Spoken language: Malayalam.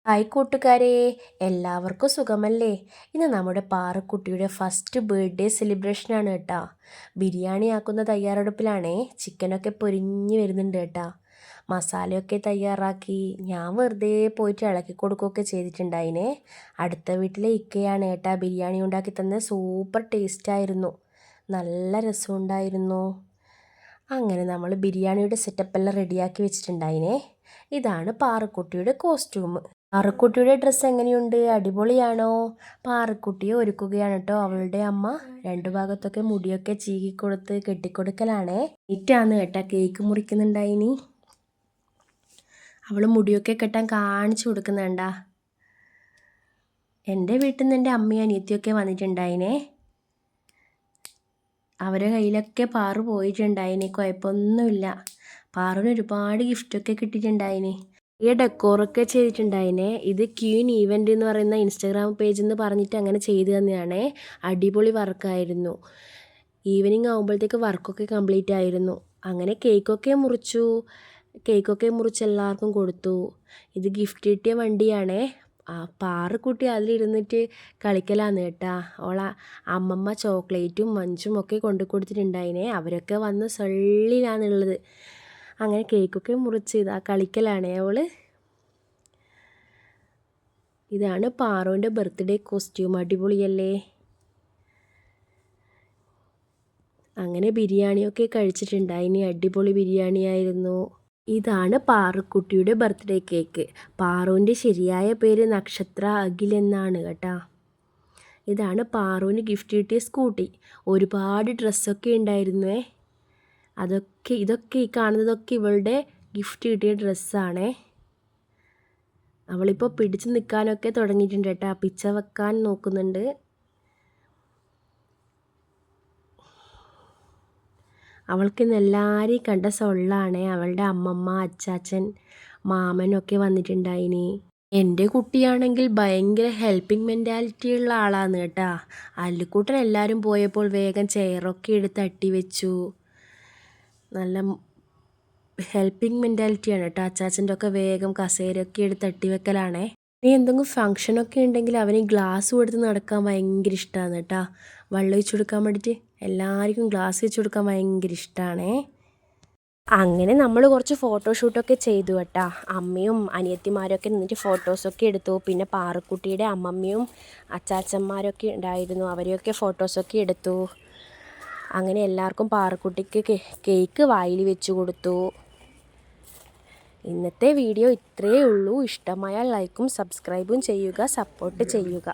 ഹായ് കൂട്ടുകാരെ, എല്ലാവർക്കും സുഖമല്ലേ? ഇന്ന് നമ്മുടെ പാറുക്കുട്ടിയുടെ ഫസ്റ്റ് ബർത്ത്ഡേ സെലിബ്രേഷനാണ് കേട്ടോ. ബിരിയാണി ആക്കുന്ന തയ്യാറെടുപ്പിലാണേ. ചിക്കനൊക്കെ പൊരിഞ്ഞ് വരുന്നുണ്ട് കേട്ടോ. മസാലയൊക്കെ തയ്യാറാക്കി ഞാൻ വെറുതെ പോയിട്ട് ഇളക്കി കൊടുക്കുകയൊക്കെ ചെയ്തിട്ടുണ്ടായിനെ. അടുത്ത വീട്ടിലെ ഇക്കയാണ് കേട്ടോ ബിരിയാണി ഉണ്ടാക്കി തന്നെ. സൂപ്പർ ടേസ്റ്റായിരുന്നു, നല്ല രസമുണ്ടായിരുന്നു. അങ്ങനെ നമ്മൾ ബിരിയാണിയുടെ സെറ്റപ്പെല്ലാം റെഡിയാക്കി വെച്ചിട്ടുണ്ടായിനെ. ഇതാണ് പാറുക്കുട്ടിയുടെ കോസ്റ്റ്യൂം. പാറുക്കുട്ടിയുടെ ഡ്രസ്സ് എങ്ങനെയുണ്ട്? അടിപൊളിയാണോ? പാറുക്കുട്ടിയെ ഒരുക്കുകയാണ് കേട്ടോ അവളുടെ അമ്മ. രണ്ടു ഭാഗത്തൊക്കെ മുടിയൊക്കെ ചീകിക്കൊടുത്ത് കെട്ടിക്കൊടുക്കലാണേ. നീറ്റാന്ന് കേട്ടാ കേക്ക് മുറിക്കുന്നുണ്ടായിനി. അവൾ മുടിയൊക്കെ കെട്ടാൻ കാണിച്ചു കൊടുക്കുന്നുണ്ടാ. എൻ്റെ വീട്ടിൽ നിന്ന് എൻ്റെ അമ്മയും അനിയത്തിയൊക്കെ വന്നിട്ടുണ്ടായിനെ. അവരുടെ കയ്യിലൊക്കെ പാറു പോയിട്ടുണ്ടായിനി. കുഴപ്പമൊന്നുമില്ല. പാറുവിന് ഒരുപാട് ഗിഫ്റ്റൊക്കെ കിട്ടിയിട്ടുണ്ടായിനി. ഈ ഡെക്കോറൊക്കെ ചെയ്തിട്ടുണ്ടായിനെ. ഇത് ക്യൂൻ ഈവൻ്റ് എന്ന് പറയുന്ന ഇൻസ്റ്റാഗ്രാം പേജിൽ നിന്ന് പറഞ്ഞിട്ട് അങ്ങനെ ചെയ്തു തന്നെയാണേ. അടിപൊളി വർക്കായിരുന്നു. ഈവനിങ് ആകുമ്പോഴത്തേക്ക് വർക്കൊക്കെ കംപ്ലീറ്റ് ആയിരുന്നു. അങ്ങനെ കേക്കൊക്കെ മുറിച്ച് എല്ലാവർക്കും കൊടുത്തു. ഇത് ഗിഫ്റ്റ് കിട്ടിയ വണ്ടിയാണേ. പാറുക്കുട്ടി അതിലിരുന്നിട്ട് കളിക്കലാന്ന് കേട്ടാ. ഓളെ അമ്മമ്മ ചോക്ലേറ്റും മഞ്ചും ഒക്കെ കൊണ്ടു കൊടുത്തിട്ടുണ്ടായിനെ. അവരൊക്കെ വന്ന് സള്ളിലാന്നുള്ളത്. അങ്ങനെ കേക്കൊക്കെ മുറിച്ച് ഇതാ കളിക്കലാണേ അവൾ. ഇതാണ് പാറുവിൻ്റെ ബർത്ത്ഡേ കോസ്റ്റ്യൂം. അടിപൊളിയല്ലേ? അങ്ങനെ ബിരിയാണിയൊക്കെ കഴിച്ചിട്ടുണ്ടായിനി. അടിപൊളി ബിരിയാണിയായിരുന്നു. ഇതാണ് പാറുക്കുട്ടിയുടെ ബർത്ത്ഡേ കേക്ക്. പാറുവിൻ്റെ ശരിയായ പേര് നക്ഷത്ര അഖിൽ എന്നാണ് കേട്ടോ. ഇതാണ് പാറുവിന് ഗിഫ്റ്റ് കിട്ടിയ സ്കൂട്ടി. ഒരുപാട് ഡ്രസ്സൊക്കെ ഉണ്ടായിരുന്നേ. ഇതൊക്കെ ഈ കാണുന്നതൊക്കെ ഇവളുടെ ഗിഫ്റ്റ് കിട്ടിയ ഡ്രസ്സാണേ. അവളിപ്പോൾ പിടിച്ച് നിൽക്കാനൊക്കെ തുടങ്ങിയിട്ടുണ്ട് കേട്ടോ. പിച്ച വെക്കാൻ നോക്കുന്നുണ്ട്. അവൾക്ക് ഇന്ന് എല്ലാവരെയും കണ്ട സൊള്ളാണേ. അവളുടെ അമ്മമ്മ, അച്ചാച്ചൻ, മാമനൊക്കെ വന്നിട്ടുണ്ടായിനി. എൻ്റെ കുട്ടിയാണെങ്കിൽ ഭയങ്കര ഹെൽപ്പിംഗ് മെൻറ്റാലിറ്റി ഉള്ള ആളാണ് കേട്ടോ. അല്ലിക്കൂട്ടൻ എല്ലാവരും പോയപ്പോൾ വേഗം ചെയറൊക്കെ എടുത്ത് തട്ടി വെച്ചു. നല്ല ഹെൽപ്പിംഗ് മെൻറ്റാലിറ്റിയാണ് കേട്ടോ അച്ചാച്ചൻ്റെ ഒക്കെ. വേഗം കസേരയൊക്കെ എടുത്ത് തട്ടി വെക്കലാണേ. ഇനി എന്തെങ്കിലും ഫങ്ഷനൊക്കെ ഉണ്ടെങ്കിൽ അവന് ഗ്ലാസ് കൊടുത്ത് നടക്കാൻ ഭയങ്കര ഇഷ്ടമാണ് കേട്ടോ. വെള്ളം ഒഴിച്ചു കൊടുക്കാൻ വേണ്ടിയിട്ട് എല്ലാവർക്കും ഗ്ലാസ് വെച്ച് കൊടുക്കാൻ ഭയങ്കര ഇഷ്ടമാണേ. അങ്ങനെ നമ്മൾ കുറച്ച് ഫോട്ടോഷൂട്ടൊക്കെ ചെയ്തു കേട്ടോ. അമ്മയും അനിയത്തിമാരൊക്കെ നിന്നിട്ട് ഫോട്ടോസൊക്കെ എടുത്തു. പിന്നെ പാറുക്കുട്ടിയുടെ അമ്മമ്മയും അച്ചാച്ചന്മാരൊക്കെ ഉണ്ടായിരുന്നു. അവരെയൊക്കെ ഫോട്ടോസൊക്കെ എടുത്തു. അങ്ങനെ എല്ലാവർക്കും പാറുക്കുട്ടിക്ക് കേക്ക് വായിൽ വെച്ച് കൊടുത്തു. ഇന്നത്തെ വീഡിയോ ഇത്രയേ ഉള്ളൂ. ഇഷ്ടമായാൽ ലൈക്കും സബ്സ്ക്രൈബും ചെയ്യുക, സപ്പോർട്ട് ചെയ്യുക.